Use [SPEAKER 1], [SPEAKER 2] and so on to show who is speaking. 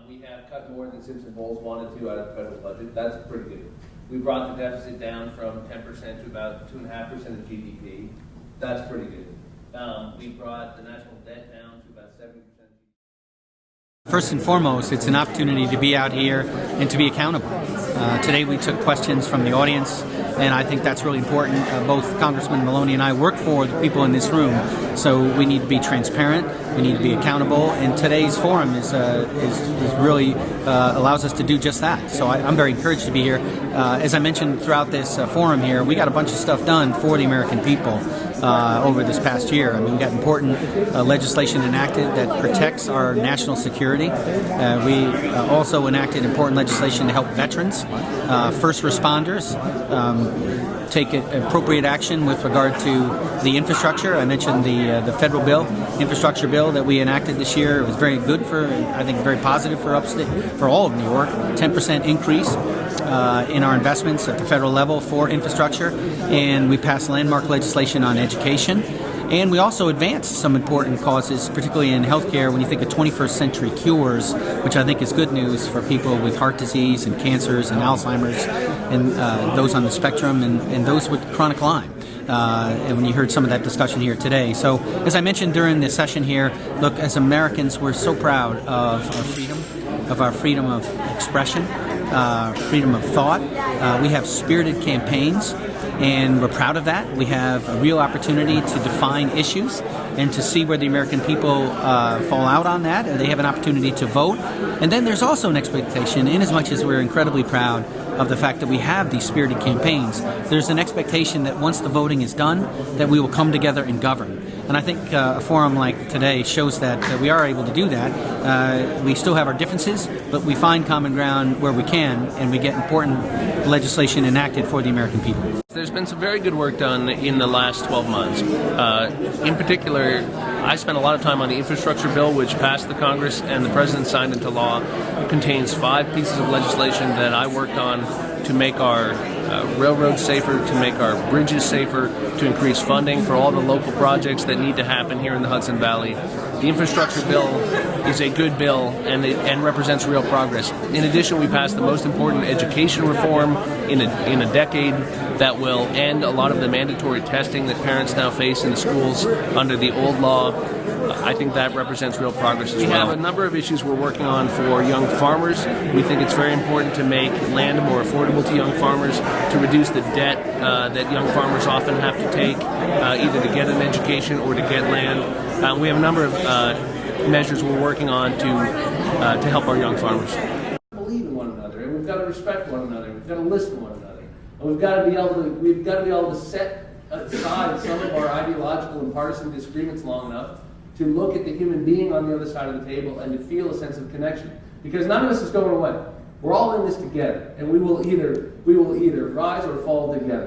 [SPEAKER 1] We have cut more than Simpson Bowles wanted to out of the federal budget. That's pretty good. We brought the deficit down from 10% to about 2.5% of GDP. That's pretty good. We brought the national debt down to about 70%.
[SPEAKER 2] First and foremost, it's an opportunity to be out here and to be accountable. Today we took questions from the audience, and I think that's really important. Both Congressman Maloney and I work for the people in this room, so we need to be transparent, we need to be accountable, and today's forum is really allows us to do just that. So I'm very encouraged to be here. As I mentioned throughout this forum here, we got a bunch of stuff done for the American people over this past year. I mean, we got important legislation enacted that protects our national security. We also enacted important legislation to help veterans, first responders, take appropriate action with regard to the infrastructure. I mentioned the federal bill, infrastructure bill that we enacted this year. It was very good for, I think, very positive for upstate, for all of New York. 10% increase in our investments at the federal level for infrastructure, and we passed landmark legislation on education. And we also advanced some important causes, particularly in healthcare, when you think of 21st century cures, which I think is good news for people with heart disease and cancers and Alzheimer's and those on the spectrum and those with chronic Lyme. And when you heard some of that discussion here today. So as I mentioned during the session here, look, as Americans, we're so proud of our freedom of expression, freedom of thought. We have spirited campaigns, and we're proud of that. We have a real opportunity to define issues and to see where the American people fall out on that. They have an opportunity to vote. And then there's also an expectation, in as much as we're incredibly proud of the fact that we have these spirited campaigns, there's an expectation that once the voting is done, that we will come together and govern. And I think a forum like today shows that we are able to do that. We still have our differences, but we find common ground where we can, and we get important legislation enacted for the American people.
[SPEAKER 1] There's been some very good work done in the last 12 months. In particular, I spent a lot of time on the infrastructure bill, which passed the Congress and the President signed into law. It contains 5 pieces of legislation that I worked on to make our railroads safer, to make our bridges safer, to increase funding for all the local projects that need to happen here in the Hudson Valley. The infrastructure bill is a good bill and represents real progress. In addition, we passed the most important education reform in a decade that will end a lot of the mandatory testing that parents now face in the schools under the old law. I think that represents real progress as well. We have a number of issues we're working on for young farmers. We think it's very important to make land more affordable to young farmers, to reduce the debt that young farmers often have to take, either to get an education or to get land. We have a number of measures we're working on to help our young farmers. Believe in one another, and we've got to respect one another. We've got to listen to one another, and we've got to be able to set aside some of our ideological and partisan disagreements long enough to look at the human being on the other side of the table and to feel a sense of connection. Because none of us is going away. We're all in this together, and we will either rise or fall together.